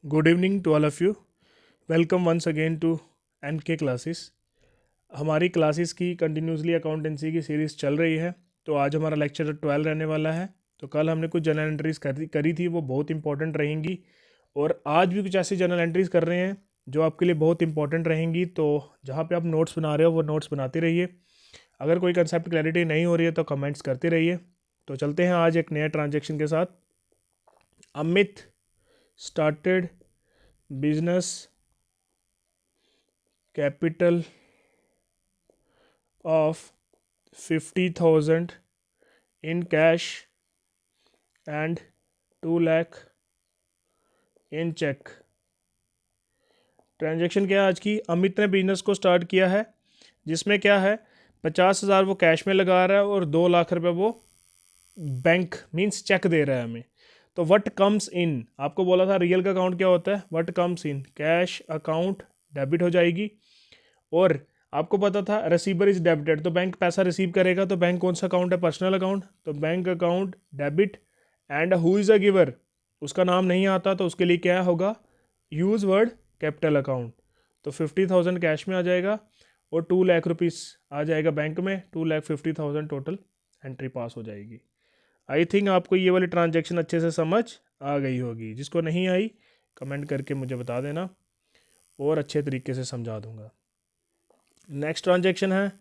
Good evening to all of you. Welcome once again to NK classes. हमारी classes की continuously accountancy की series चल रही है। तो आज हमारा लेक्चर 12 रहने वाला है। तो कल हमने कुछ जर्नल एंट्रीज़ करी थी, वो बहुत इंपॉर्टेंट रहेंगी। और आज भी कुछ ऐसी जर्नल एंट्रीज़ कर रहे हैं जो आपके लिए बहुत इंपॉर्टेंट रहेंगी। तो जहाँ पे आप नोट्स बना रहे हो वो नोट्स बनाते रहिए। अगर कोई कंसेप्ट क्लैरिटी नहीं हो रही है तो कमेंट्स करते रहिए। तो चलते हैं आज एक नया ट्रांजेक्शन के साथ। Amit started business capital of 50,000 in cash and 2 lakh in check। Transaction क्या है आज की? अमित ने बिजनेस को स्टार्ट किया है जिसमें क्या है, 50,000 वो कैश में लगा रहा है और 2 लाख रुपए वो बैंक मींस चेक दे रहा है हमें। तो व्हाट कम्स इन, आपको बोला था रियल का अकाउंट क्या होता है, what comes in cash account debit हो जाएगी। और आपको पता था रिसीवर इज डेबिटेड, तो बैंक पैसा रिसीव करेगा। तो बैंक कौन सा अकाउंट है? Personal account. तो bank account debit and who is a giver, उसका नाम नहीं आता तो उसके लिए क्या होगा, यूज़ वर्ड कैपिटल अकाउंट। तो 50,000 कैश में आ जाएगा और 2 लाख रुपीस आ जाएगा बैंक में। 2,50,000 टोटल एंट्री पास हो जाएगी। आई थिंक आपको ये वाली ट्रांजेक्शन अच्छे से समझ आ गई होगी। जिसको नहीं आई कमेंट करके मुझे बता देना और अच्छे तरीके से समझा दूंगा। नेक्स्ट ट्रांजेक्शन है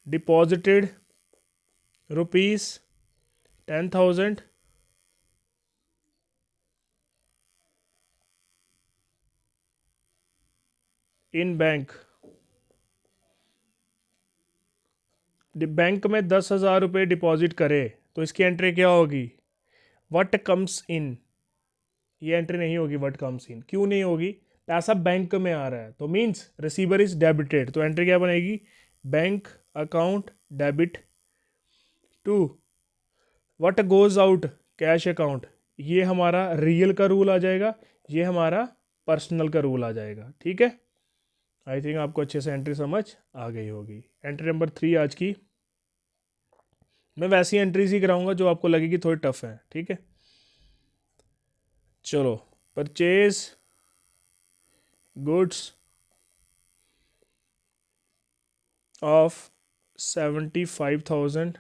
डिपॉजिटेड ₹10,000 इन बैंक। बैंक में 10,000 रुपये डिपॉजिट करे तो इसकी एंट्री क्या होगी, व्हाट कम्स इन। ये एंट्री नहीं होगी व्हाट कम्स इन। क्यों नहीं होगी? पैसा बैंक में आ रहा है तो मीन्स रिसीवर इज डेबिटेड। तो एंट्री क्या बनेगी, bank account debit to what goes out cash account. ये हमारा रियल का रूल आ जाएगा, ये हमारा पर्सनल का रूल आ जाएगा। ठीक है, आई थिंक आपको अच्छे से एंट्री समझ आ गई होगी। एंट्री नंबर 3 आज की, मैं वैसी एंट्रीज ही कराऊंगा जो आपको लगेगी थोड़ी टफ है। ठीक है, चलो। Purchase goods of 75,000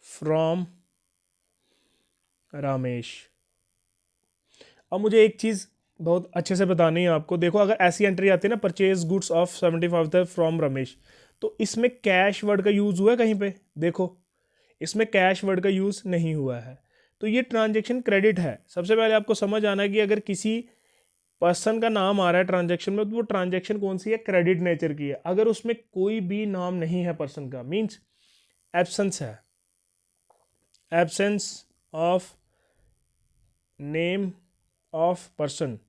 from Ramesh. अब मुझे एक चीज़ बहुत अच्छे से बतानी है आपको। देखो, अगर ऐसी एंट्री आती है ना, purchase goods of 75,000 from Ramesh, तो इसमें कैश वर्ड का यूज़ हुआ है कहीं पे? देखो, इसमें कैश वर्ड का यूज़ नहीं हुआ है। तो ये ट्रांजेक्शन क्रेडिट है। सबसे पहले आपको समझ आना है कि अगर किसी पर्सन का नाम आ रहा है ट्रांजेक्शन में तो वो ट्रांजेक्शन कौन सी है, क्रेडिट नेचर की है। अगर उसमें कोई भी नाम नहीं है पर्सन का, मीन्स एब्सेंस है, absence of name of person,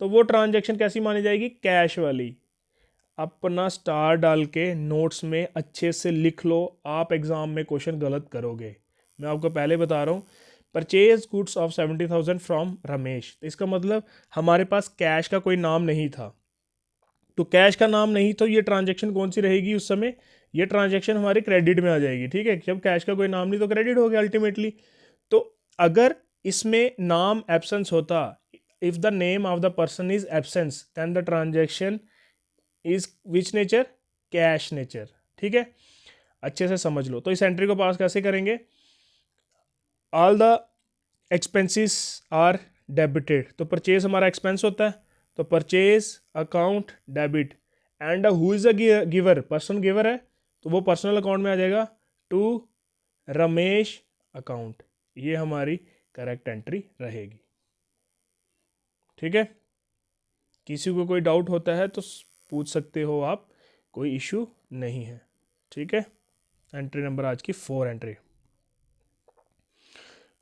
तो वो ट्रांजेक्शन कैसी मानी जाएगी, कैश वाली। अपना स्टार डाल के नोट्स में अच्छे से लिख लो, आप एग्जाम में क्वेश्चन गलत करोगे। मैं आपको पहले बता रहा हूँ, purchase goods of 70,000 from Ramesh, तो इसका मतलब हमारे पास कैश का कोई नाम नहीं था। तो कैश का नाम नहीं तो ये ट्रांजेक्शन कौन सी रहेगी उस समय, ये ट्रांजेक्शन हमारे क्रेडिट में आ जाएगी। ठीक है, जब कैश का कोई नाम नहीं तो क्रेडिट हो गया अल्टीमेटली। तो अगर इसमें नाम एब्सेंस होता, if the name of the person is absence, then the transaction is which nature, cash nature. ठीक है, अच्छे से समझ लो। तो इस एंट्री को पास कैसे करेंगे, all the expenses are debited. तो परचेज हमारा एक्सपेंस होता है, तो purchase account debit and who is a giver, person giver है तो वो पर्सनल अकाउंट में आ जाएगा, टू रमेश अकाउंट। ये हमारी करेक्ट एंट्री रहेगी। ठीक है, किसी को कोई डाउट होता है तो पूछ सकते हो आप, कोई इश्यू नहीं है। ठीक है, एंट्री नंबर आज की 4 entry.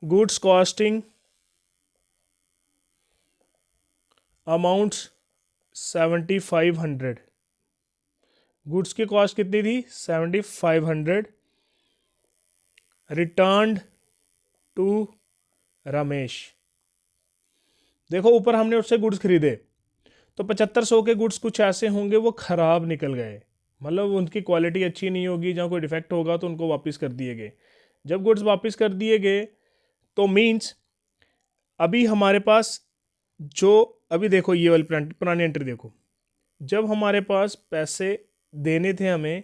Goods costing amounts 7,500। Goods की कॉस्ट कितनी थी, 7,500। Returned to Ramesh. देखो, ऊपर हमने उससे गुड्स खरीदे तो 7,500 के गुड्स कुछ ऐसे होंगे वो खराब निकल गए, मतलब उनकी क्वालिटी अच्छी नहीं होगी, जहाँ कोई डिफेक्ट होगा तो उनको वापस कर दिए गए। जब गुड्स वापस कर दिए गए तो मीन्स अभी हमारे पास जो अभी देखो ये वाली पुरानी एंट्री देखो, जब हमारे पास पैसे देने थे हमें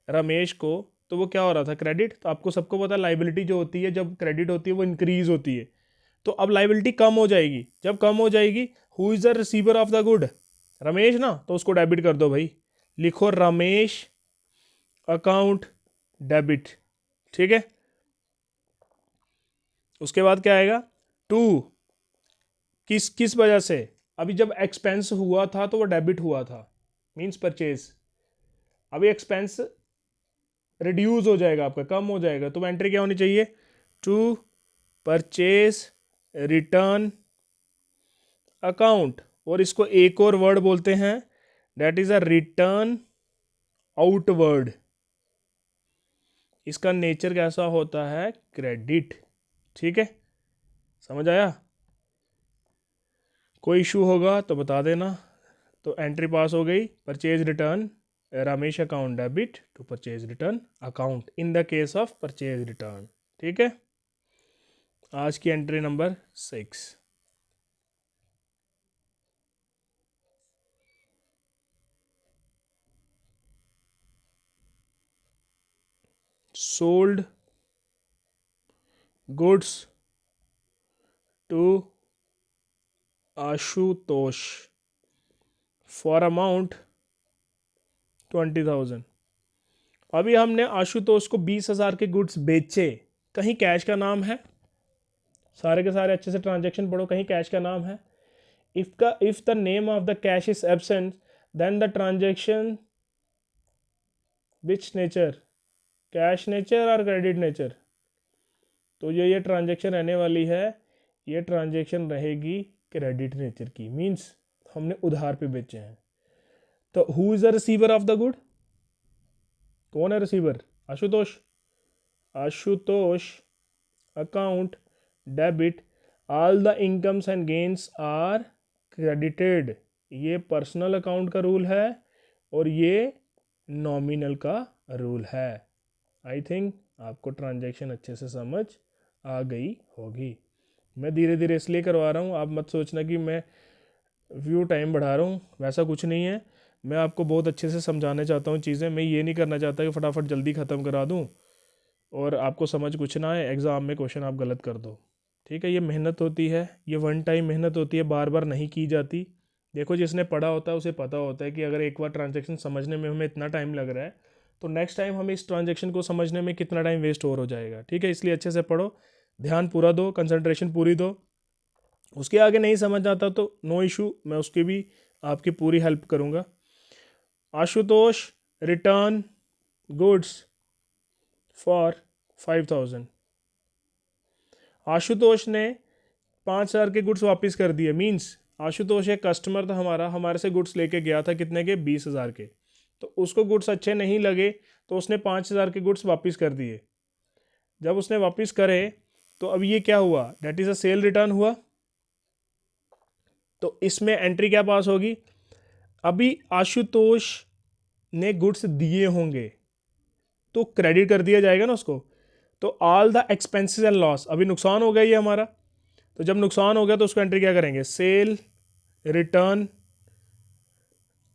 रमेश को, तो वो क्या हो रहा था, क्रेडिट। तो आपको सबको पता है लाइबिलिटी जो होती है जब क्रेडिट होती है वो इंक्रीज होती है। तो अब लाइबिलिटी कम हो जाएगी, जब कम हो जाएगी who is the receiver of the good, Ramesh ना, तो उसको डेबिट कर दो भाई, लिखो रमेश अकाउंट डेबिट। ठीक है, उसके बाद क्या आएगा, टू, किस किस वजह से, अभी जब एक्सपेंस हुआ था तो वो डेबिट हुआ था, मींस परचेज। अभी एक्सपेंस रिड्यूस हो जाएगा आपका, कम हो जाएगा, तो एंट्री क्या होनी चाहिए, टू परचेज रिटर्न अकाउंट। और इसको एक और वर्ड बोलते हैं, that is a return outward. इसका नेचर कैसा होता है, क्रेडिट। ठीक है, समझ आया, कोई इशू होगा तो बता देना। तो एंट्री पास हो गई, purchase return Ramesh account debit to purchase return account in the case of purchase return. ठीक है, आज की entry number 6। Sold goods to Ashutosh for amount 20,000। अभी हमने आशुतोष को 20,000 के गुड्स बेचे, कहीं कैश का नाम है, सारे के सारे अच्छे से ट्रांजेक्शन पढ़ो, कहीं कैश का नाम है। If the name of the cash is absent then the transaction which nature, cash nature और क्रेडिट नेचर। तो ये ट्रांजेक्शन रहने वाली है, ये ट्रांजेक्शन रहेगी क्रेडिट नेचर की, मींस हमने उधार पे बेचे हैं। तो who is the receiver of the good, कौन है receiver, Ashutosh. Ashutosh account debit all the incomes and gains are credited. ये पर्सनल अकाउंट का रूल है और ये नॉमिनल का रूल है। आई थिंक आपको ट्रांजैक्शन अच्छे से समझ आ गई होगी। मैं धीरे धीरे इसलिए करवा रहा हूँ, आप मत सोचना कि मैं व्यू टाइम बढ़ा रहा हूँ, वैसा कुछ नहीं है। मैं आपको बहुत अच्छे से समझाना चाहता हूँ चीज़ें, मैं ये नहीं करना चाहता कि फटाफट जल्दी ख़त्म करा दूँ और आपको समझ कुछ ना आए, एग्ज़ाम में क्वेश्चन आप गलत कर दो। ठीक है, ये मेहनत होती है, ये वन टाइम मेहनत होती है, बार बार नहीं की जाती। देखो जिसने पढ़ा होता है उसे पता होता है कि अगर एक बार ट्रांजैक्शन समझने में हमें इतना टाइम लग रहा है तो नेक्स्ट टाइम हमें इस ट्रांजैक्शन को समझने में कितना टाइम वेस्ट और हो जाएगा। ठीक है, इसलिए अच्छे से पढ़ो, ध्यान पूरा दो, कंसंट्रेशन पूरी दो। उसके आगे नहीं समझ आता तो नो इशू, मैं उसकी भी आपकी पूरी हेल्प करूँगा। Ashutosh return goods for 5,000। Ashutosh ने 5,000 के गुड्स वापस कर दिए, मीन्स आशुतोष एक कस्टमर था हमारा, हमारे से गुड्स लेके गया था, कितने के, 20,000 के। तो उसको गुड्स अच्छे नहीं लगे तो उसने 5,000 के गुड्स वापस कर दिए। जब उसने वापस करे तो अब ये क्या हुआ, that is a sale return हुआ। तो इसमें एंट्री क्या पास होगी, अभी आशुतोष ने गुड्स दिए होंगे तो क्रेडिट कर दिया जाएगा ना उसको। तो all the expenses and loss, अभी नुकसान हो गया ये हमारा, तो जब नुकसान हो गया तो उसको एंट्री क्या करेंगे, cell return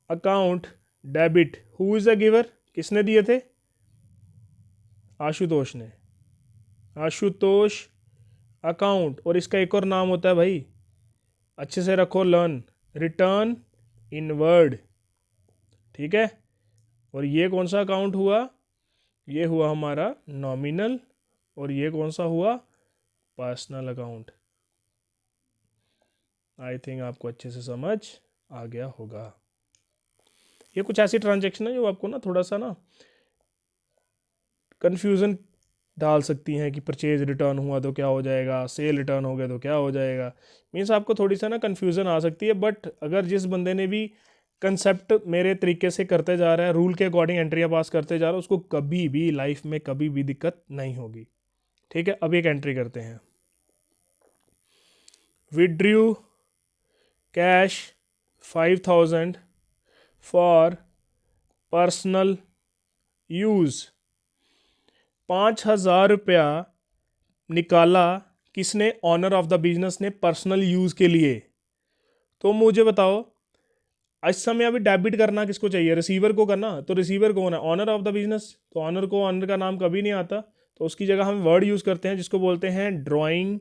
account debit. Who is the giver, किसने दिए थे, आशुतोष ने। आशुतोष अकाउंट, और इसका एक और नाम होता है भाई, अच्छे से रखो, लर्न, रिटर्न इनवर्ड। ठीक है, और ये कौन सा अकाउंट हुआ, ये हुआ हमारा नॉमिनल, और ये कौन सा हुआ, पर्सनल अकाउंट। आई थिंक आपको अच्छे से समझ आ गया होगा। ये कुछ ऐसी ट्रांजेक्शन है जो आपको ना थोड़ा सा ना कन्फ्यूज़न डाल सकती हैं कि परचेज रिटर्न हुआ तो क्या हो जाएगा, सेल रिटर्न हो गया तो क्या हो जाएगा, मीन्स आपको थोड़ी सा ना कन्फ्यूज़न आ सकती है। बट अगर जिस बंदे ने भी कंसेप्ट मेरे तरीके से करते जा रहा है, रूल के अकॉर्डिंग एंट्रियाँ पास करते जा रहा है, उसको कभी भी लाइफ में कभी भी दिक्कत नहीं होगी। ठीक है, अब एक एंट्री करते हैं, withdrew cash 5,000 for personal use. 5,000 रुपया निकाला किसने, ऑनर ऑफ द बिजनेस ने, पर्सनल यूज़ के लिए। तो मुझे बताओ इस समय अभी डेबिट करना किसको चाहिए, रिसीवर को करना, तो रिसीवर कौन है, ऑनर ऑफ द बिजनेस। तो ऑनर को ऑनर का नाम कभी नहीं आता, तो उसकी जगह हम वर्ड यूज़ करते हैं जिसको बोलते हैं drawing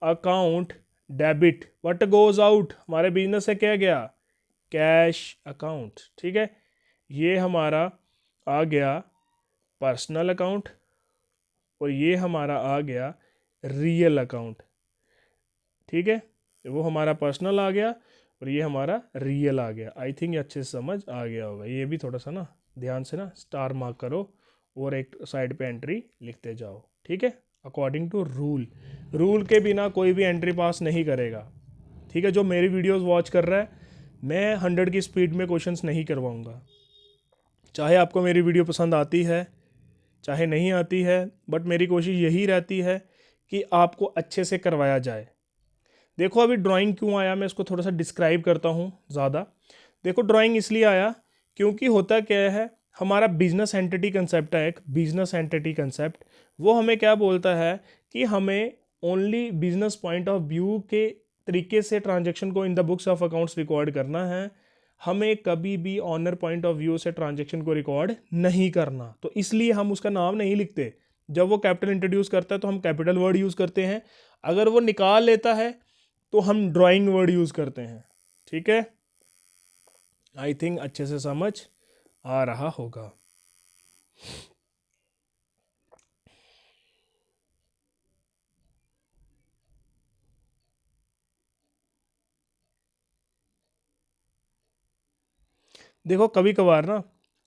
account debit. What goes out, हमारे बिजनेस से क्या गया, कैश अकाउंट। ठीक है, ये हमारा आ गया पर्सनल अकाउंट और ये हमारा आ गया रियल अकाउंट। ठीक है, वो हमारा पर्सनल आ गया और ये हमारा रियल आ गया। आई थिंक अच्छे से समझ आ गया होगा। ये भी थोड़ा सा ना ध्यान से ना स्टार मार्क करो और एक साइड पे एंट्री लिखते जाओ। ठीक है, अकॉर्डिंग टू रूल, रूल के बिना कोई भी एंट्री पास नहीं करेगा। ठीक है, जो मेरी वीडियोस वॉच कर रहा है, मैं 100 की स्पीड में क्वेश्चंस नहीं करवाऊंगा। चाहे आपको मेरी वीडियो पसंद आती है चाहे नहीं आती है, बट मेरी कोशिश यही रहती है कि आपको अच्छे से करवाया जाए। देखो अभी ड्राइंग क्यों आया, मैं इसको थोड़ा सा डिस्क्राइब करता हूँ ज़्यादा। देखो ड्राइंग इसलिए आया क्योंकि होता क्या है, हमारा बिजनेस एंटिटी कंसेप्ट है, एक बिजनेस एंटिटी कंसेप्ट। वो हमें क्या बोलता है कि हमें only business point of view के तरीके से ट्रांजेक्शन को in the books of accounts record करना है। हमें कभी भी ऑनर पॉइंट ऑफ व्यू से ट्रांजेक्शन को रिकॉर्ड नहीं करना, तो इसलिए हम उसका नाम नहीं लिखते। जब वो कैपिटल इंट्रोड्यूस करता है तो हम कैपिटल वर्ड यूज़ करते हैं, अगर वो निकाल लेता है तो हम ड्राइंग वर्ड यूज़ करते हैं। ठीक है, आई थिंक अच्छे से समझ आ रहा होगा। देखो कभी कभार ना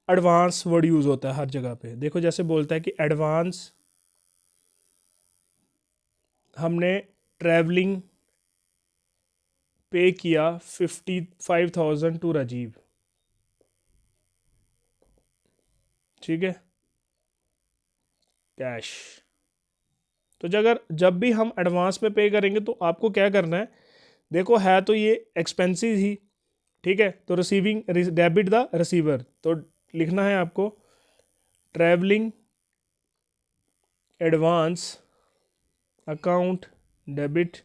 एडवांस वर्ड यूज़ होता है हर जगह पे। देखो जैसे बोलता है कि एडवांस हमने ट्रैवलिंग पे किया 55,000 टू राजीव। ठीक है, कैश। तो जब भी हम एडवांस में पे करेंगे तो आपको क्या करना है, देखो है तो ये एक्सपेंसिव ही। ठीक है, तो रिसीविंग डेबिट द रिसीवर, तो लिखना है आपको travelling advance account debit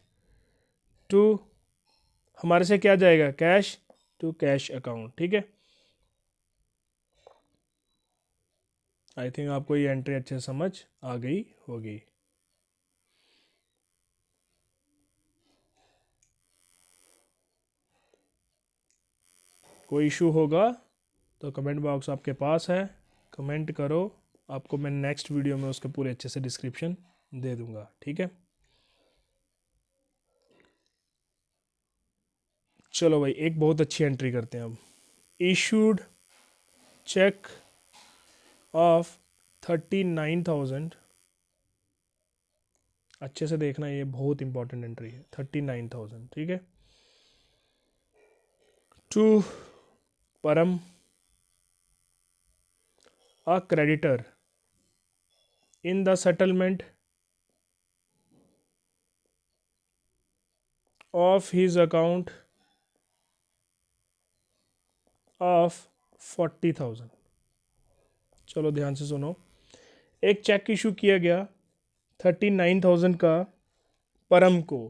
to, हमारे से क्या जाएगा, कैश टू कैश अकाउंट। ठीक है, आई थिंक आपको ये एंट्री अच्छे से समझ आ गई होगी। कोई इशू होगा तो कमेंट बॉक्स आपके पास है, कमेंट करो, आपको मैं नेक्स्ट वीडियो में उसके पूरे अच्छे से डिस्क्रिप्शन दे दूंगा। ठीक है, चलो भाई एक बहुत अच्छी एंट्री करते हैं अब। इशूड चेक ऑफ 39,000, अच्छे से देखना ये बहुत इंपॉर्टेंट एंट्री है, 39,000। ठीक है, टू परम a creditor in the settlement of his account of 40,000। चलो ध्यान से सुनो, एक चेक इशू किया गया 39,000 का परम को।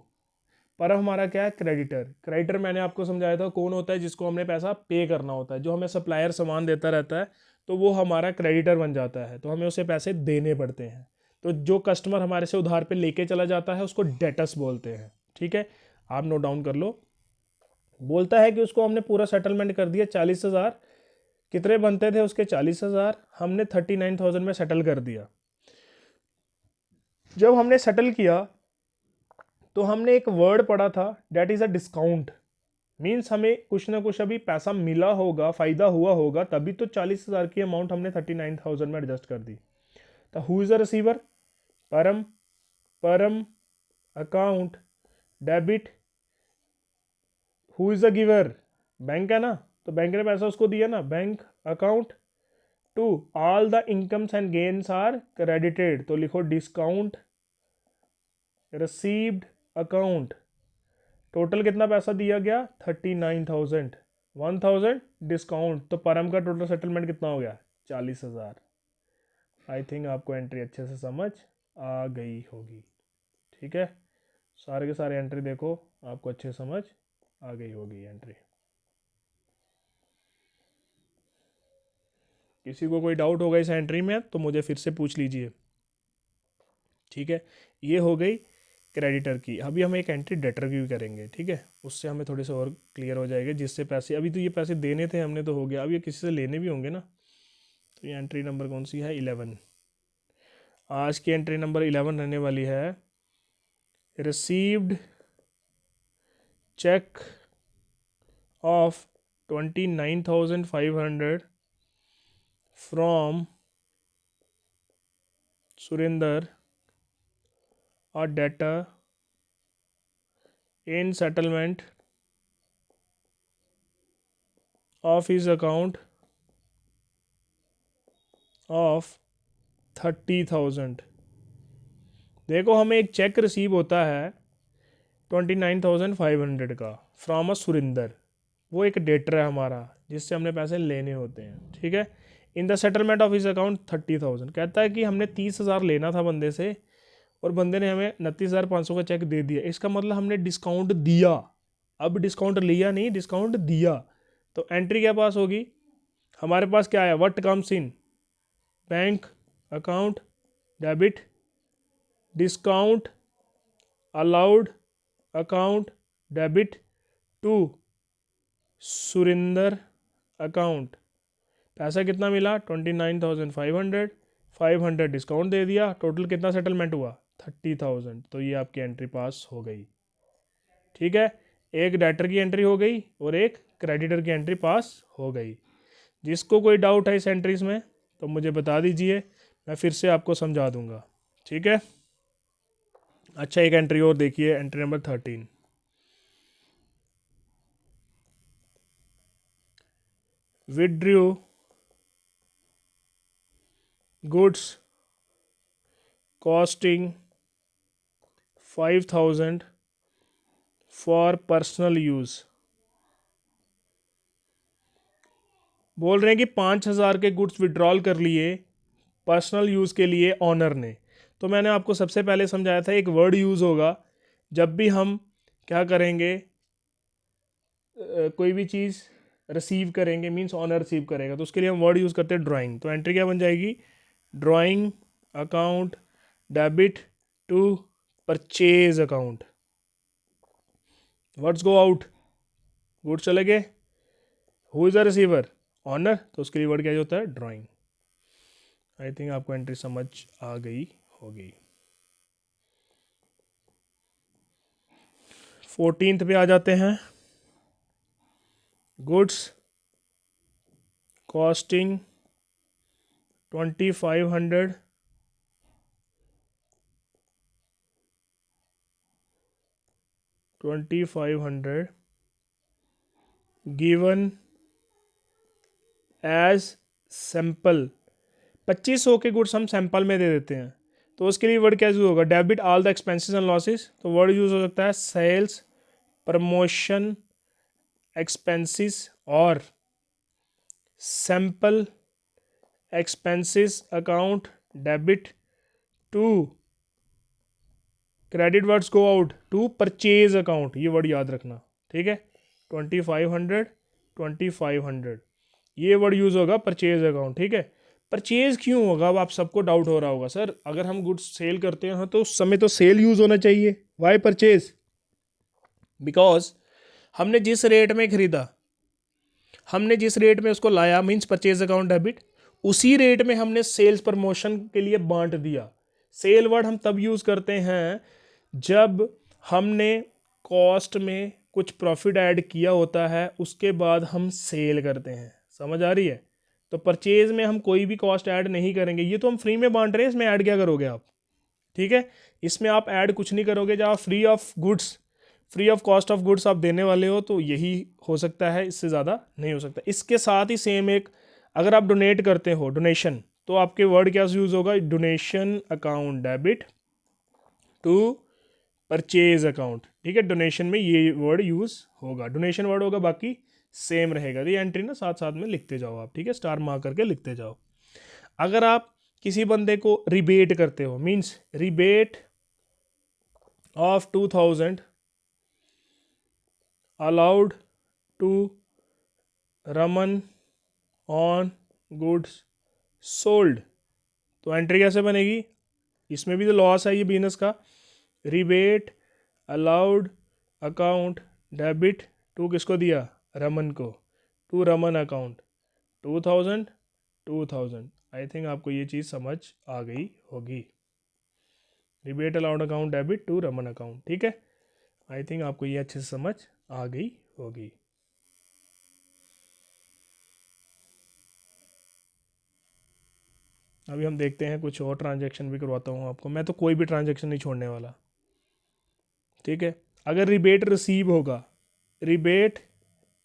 परम हमारा क्या है, क्रेडिटर। क्रेडिटर मैंने आपको समझाया था कौन होता है, जिसको हमने पैसा पे करना होता है। जो हमें सप्लायर सामान देता रहता है तो वो हमारा क्रेडिटर बन जाता है, तो हमें उसे पैसे देने पड़ते हैं। तो जो कस्टमर हमारे से उधार पे लेके चला जाता है उसको डेटस बोलते हैं। ठीक है, आप नोट डाउन कर लो। बोलता है कि उसको हमने पूरा सेटलमेंट कर दिया 40,000, कितने बनते थे उसके 40,000, हमने 39,000 में सेटल कर दिया। जब हमने सेटल किया तो हमने एक वर्ड पढ़ा था, that is a discount. Means हमें कुछ ना कुछ अभी पैसा मिला होगा, फ़ायदा हुआ होगा, तभी तो 40,000 की अमाउंट हमने 39,000 में एडजस्ट कर दी। तो who is a receiver, Param. Param account debit, who is a giver, bank है ना, तो बैंक ने पैसा उसको दिया ना, bank account to all the incomes and gains are credited, तो लिखो डिस्काउंट रिसीव्ड अकाउंट। टोटल कितना पैसा दिया गया, 39,000, 1,000 डिस्काउंट, तो परम का टोटल सेटलमेंट कितना हो गया, 40,000। आई थिंक आपको एंट्री अच्छे से समझ आ गई होगी। ठीक है, सारे के सारे एंट्री देखो आपको अच्छे से समझ आ गई होगी एंट्री। किसी को कोई डाउट होगा इस एंट्री में तो मुझे फिर से पूछ लीजिए, ठीक है। ये हो गई क्रेडिटर की। अभी हम एक एंट्री डेटर की भी करेंगे, ठीक है, उससे हमें थोड़े से और क्लियर हो जाएगा, जिससे पैसे, अभी तो ये पैसे देने थे हमने तो हो गया, अब ये किसी से लेने भी होंगे ना। तो ये एंट्री नंबर कौन सी है, 11। आज की एंट्री नंबर 11 रहने वाली है, received cheque of 29,500 from Surender or debtor in settlement of his account of 30,000। देखो हमें एक चेक रिसीव होता है 29,500 का फ्रॉम अ सुरिंदर, वो एक डेटर है हमारा जिससे हमने पैसे लेने होते हैं, ठीक है। In the settlement of his account 30,000, कहता है कि हमने 30,000 लेना था बंदे से और बंदे ने हमें 29,500 का चेक दे दिया, इसका मतलब हमने डिस्काउंट दिया। अब डिस्काउंट लिया नहीं, डिस्काउंट दिया। तो एंट्री क्या पास होगी, हमारे पास क्या है, what comes in, bank account debit, discount allowed account debit to Surinder account. पैसा कितना मिला, 29,500, 500 डिस्काउंट दे दिया, टोटल कितना सेटलमेंट हुआ, 30,000। तो ये आपकी एंट्री पास हो गई, ठीक है। एक डेटर की एंट्री हो गई और एक क्रेडिटर की एंट्री पास हो गई। जिसको कोई डाउट है इस एंट्रीज में तो मुझे बता दीजिए, मैं फिर से आपको समझा दूंगा, ठीक है। अच्छा, एक एंट्री और देखिए, entry number 13। Withdrew goods costing 5,000 for personal use. बोल रहे हैं कि 5,000 के गुड्स विड्रॉल कर लिए पर्सनल यूज़ के लिए ऑनर ने। तो मैंने आपको सबसे पहले समझाया था एक वर्ड यूज़ होगा जब भी हम क्या करेंगे, कोई भी चीज़ रिसीव करेंगे, मींस ऑनर रिसीव करेगा, तो उसके लिए हम वर्ड यूज़ करते हैं ड्राइंग। तो एंट्री क्या बन जाएगी, drawing account debit to purchase account. Words go out, goods चले गए, who is the receiver, owner, तो उसके लिए वर्ड क्या होता है, ड्राइंग। आई थिंक आपको एंट्री समझ आ गई होगी। 14th पे आ जाते हैं, goods costing 2,500 given as sample. 2,500 के गुड्स हम सैंपल में दे देते हैं, तो उसके लिए वर्ड क्या यूज होगा, debit all the expenses and losses. तो वर्ड यूज हो सकता है सेल्स प्रमोशन एक्सपेंसेस और sample expenses account debit to credit words go out to purchase account, ये वर्ड याद रखना, ठीक है। 2,500 ये वर्ड यूज होगा परचेज अकाउंट, ठीक है। परचेज क्यों होगा, अब आप सबको डाउट हो रहा होगा, सर अगर हम गुड्स सेल करते हैं तो उस समय तो सेल यूज होना चाहिए, वाई परचेज, बिकॉज हमने जिस रेट में खरीदा, हमने जिस रेट में उसको लाया, मींस परचेज अकाउंट डेबिट, उसी रेट में हमने सेल्स प्रमोशन के लिए बांट दिया। सेल वर्ड हम तब यूज करते हैं जब हमने कॉस्ट में कुछ प्रॉफिट ऐड किया होता है, उसके बाद हम सेल करते हैं, समझ आ रही है। तो परचेज में हम कोई भी कॉस्ट ऐड नहीं करेंगे, ये तो हम फ्री में बांट रहे हैं, इसमें ऐड क्या करोगे आप, ठीक है। इसमें आप ऐड कुछ नहीं करोगे, जब आप free of goods, free of cost of goods आप देने वाले हो तो यही हो सकता है, इससे ज़्यादा नहीं हो सकता। इसके साथ ही सेम एक, अगर आप डोनेट करते हो, डोनेशन, तो आपके वर्ड क्या यूज़ होगा, donation account debit to purchase account, ठीक है। डोनेशन में ये वर्ड यूज़ होगा, डोनेशन वर्ड होगा, बाकी सेम रहेगा। ये एंट्री ना साथ साथ में लिखते जाओ आप, ठीक है, स्टार मार्क करके लिखते जाओ। अगर आप किसी बंदे को रिबेट करते हो, means rebate of 2,000 allowed to Raman on goods sold, तो एंट्री कैसे बनेगी, इसमें भी तो लॉस है ये बिजनेस का। Rebate allowed account debit to किसको दिया, रमन को, to Raman account 2000। I think आपको ये चीज़ समझ आ गई होगी। Rebate allowed account debit to Raman account, ठीक है। आई थिंक आपको ये अच्छे से समझ आ गई होगी। अभी हम देखते हैं कुछ और ट्रांजैक्शन भी करवाता हूँ आपको, मैं तो कोई भी ट्रांजैक्शन नहीं छोड़ने वाला, ठीक है। अगर रिबेट रिसीव होगा, rebate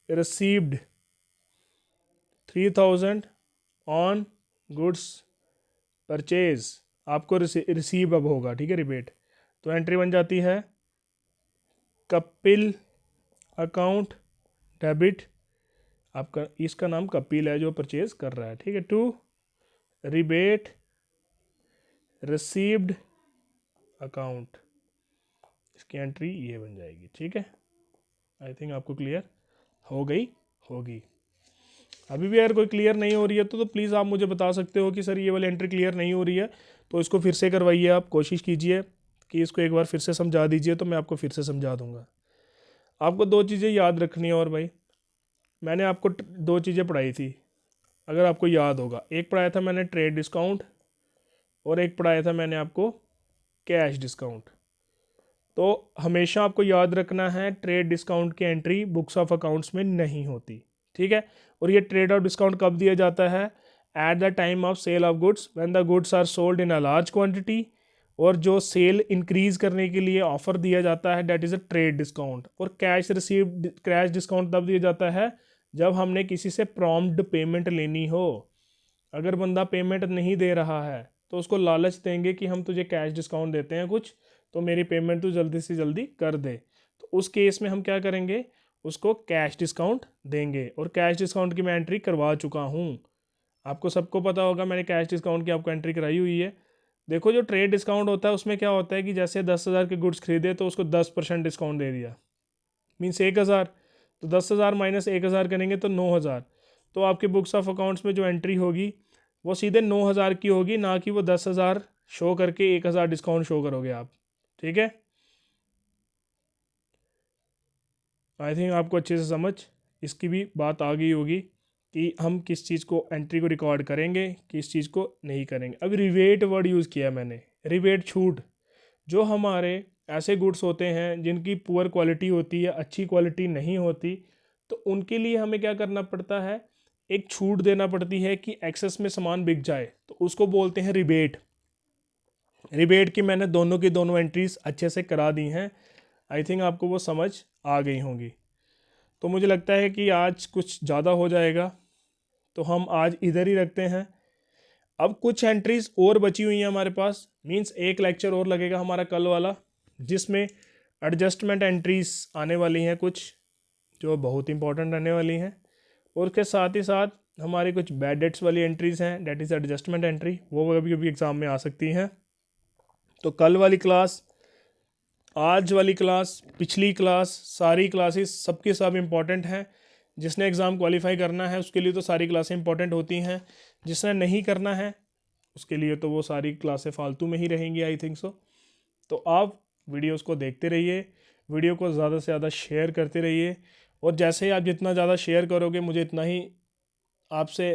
received 3000 on goods purchase, आपको रिसीव अब होगा, ठीक है, रिबेट, तो एंट्री बन जाती है कपिल अकाउंट डेबिट, आपका इसका नाम कपिल है जो परचेज कर रहा है, ठीक है, टू रिबेट रिसीव्ड अकाउंट, इसकी एंट्री ये बन जाएगी, ठीक है। आई थिंक आपको क्लियर हो गई होगी। अभी भी अगर कोई क्लियर नहीं हो रही है तो प्लीज़ आप मुझे बता सकते हो कि सर ये वाली एंट्री क्लियर नहीं हो रही है, तो इसको फिर से करवाइए, आप कोशिश कीजिए कि इसको एक बार फिर से समझा दीजिए, तो मैं आपको फिर से समझा दूंगा। आपको दो चीज़ें याद रखनी है, और भाई मैंने आपको दो चीज़ें पढ़ाई थी, अगर आपको याद होगा, एक पढ़ाया था मैंने ट्रेड डिस्काउंट, और एक पढ़ाया था मैंने आपको कैश डिस्काउंट। तो हमेशा आपको याद रखना है ट्रेड डिस्काउंट की एंट्री बुक्स ऑफ अकाउंट्स में नहीं होती, ठीक है। और ये ट्रेड ऑफ डिस्काउंट कब दिया जाता है, at the time of sale of goods when the goods are sold in a large quantity, और जो सेल इंक्रीज करने के लिए ऑफर दिया जाता है that is a trade discount. और कैश रिसीव कैश डिस्काउंट तब दिया जाता है जब हमने किसी से प्रॉम्प्ट पेमेंट लेनी हो। अगर बंदा पेमेंट नहीं दे रहा है तो उसको लालच देंगे कि हम तुझे कैश डिस्काउंट देते हैं कुछ, तो मेरी पेमेंट तू जल्दी से जल्दी कर दे, तो उस केस में हम क्या करेंगे, उसको कैश डिस्काउंट देंगे। और कैश डिस्काउंट की मैं एंट्री करवा चुका हूँ, आपको सबको पता होगा मैंने कैश डिस्काउंट की आपको एंट्री कराई हुई है। देखो जो ट्रेड डिस्काउंट होता है उसमें क्या होता है कि जैसे 10,000 के गुड्स खरीदे तो उसको 10% डिस्काउंट दे दिया, मीन्स 1,000, तो 10,000 माइनस 1,000 करेंगे तो 9,000, तो आपके बुक्स ऑफ अकाउंट्स में जो एंट्री होगी वो सीधे 9,000 की होगी, ना कि वो 10,000 शो करके 1,000 डिस्काउंट शो करोगे आप, ठीक है। आई थिंक आपको अच्छे से समझ इसकी भी बात आ गई होगी कि हम किस चीज़ को एंट्री को रिकॉर्ड करेंगे, किस चीज़ को नहीं करेंगे। अब रिवेट वर्ड यूज़ किया मैंने, रिवेट छूट, जो हमारे ऐसे गुड्स होते हैं जिनकी पुअर क्वालिटी होती है, अच्छी क्वालिटी नहीं होती, तो उनके लिए हमें क्या करना पड़ता है, एक छूट देना पड़ती है कि एक्सेस में सामान बिक जाए, तो उसको बोलते हैं रिबेट। रिबेट की मैंने दोनों की दोनों एंट्रीज अच्छे से करा दी हैं, आई थिंक आपको वो समझ आ गई होंगी। तो मुझे लगता है कि आज कुछ ज़्यादा हो जाएगा, तो हम आज इधर ही रखते हैं। अब कुछ एंट्रीज और बची हुई हैं हमारे पास, मींस एक लेक्चर और लगेगा हमारा कल वाला, जिसमें एडजस्टमेंट एंट्रीज आने वाली हैं कुछ, जो बहुत इंपॉर्टेंट रहने वाली हैं। और उसके साथ ही साथ हमारी कुछ बैड डेट्स वाली एंट्रीज हैं, डेट इज़ एडजस्टमेंट एंट्री, वो कभी कभी एग्ज़ाम में आ सकती हैं। तो कल वाली क्लास, आज वाली क्लास, पिछली क्लास, सारी क्लासेस सबके सब इम्पॉर्टेंट हैं। जिसने एग्ज़ाम क्वालिफाई करना है उसके लिए तो सारी क्लासें इंपॉर्टेंट होती हैं, जिसने नहीं करना है उसके लिए तो वो सारी क्लासें फालतू में ही रहेंगी, आई थिंक सो। तो आप वीडियोस को देखते रहिए, वीडियो को ज़्यादा से ज़्यादा शेयर करते रहिए, और जैसे ही आप जितना ज़्यादा शेयर करोगे मुझे इतना ही आपसे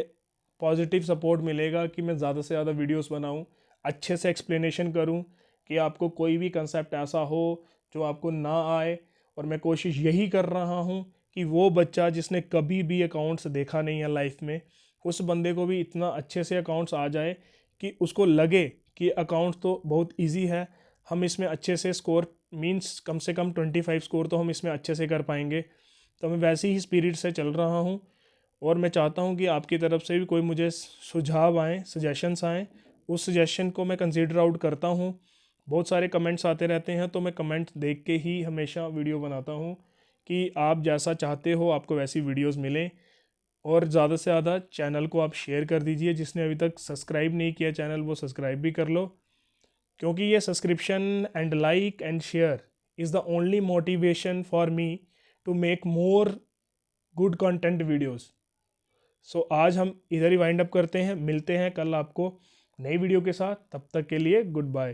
पॉजिटिव सपोर्ट मिलेगा कि मैं ज़्यादा से ज़्यादा वीडियोस बनाऊं, अच्छे से एक्सप्लेनेशन करूं, कि आपको कोई भी कंसेप्ट ऐसा हो जो आपको ना आए। और मैं कोशिश यही कर रहा हूं कि वो बच्चा जिसने कभी भी अकाउंट्स देखा नहीं है लाइफ में, उस बंदे को भी इतना अच्छे से अकाउंट्स आ जाए कि उसको लगे कि अकाउंट्स तो बहुत ईजी है, हम इसमें अच्छे से स्कोर, मीन्स कम से कम 25 स्कोर तो हम इसमें अच्छे से कर पाएंगे। तो मैं वैसे ही स्पिरिट से चल रहा हूँ, और मैं चाहता हूँ कि आपकी तरफ से भी कोई मुझे सुझाव आएँ, सजेशंस आएँ, उस सजेशन को मैं कंसीडर आउट करता हूँ। बहुत सारे कमेंट्स आते रहते हैं, तो मैं कमेंट देख के ही हमेशा वीडियो बनाता हूँ कि आप जैसा चाहते हो आपको वैसी वीडियोस मिलें। और ज़्यादा से ज़्यादा चैनल को आप शेयर कर दीजिए, जिसने अभी तक सब्सक्राइब नहीं किया चैनल वो सब्सक्राइब भी कर लो, क्योंकि ये subscription and like and share is the only motivation for me to make more good content videos. So आज हम इधर ही वाइंड अप करते हैं, मिलते हैं कल आपको नई वीडियो के साथ, तब तक के लिए गुड बाय।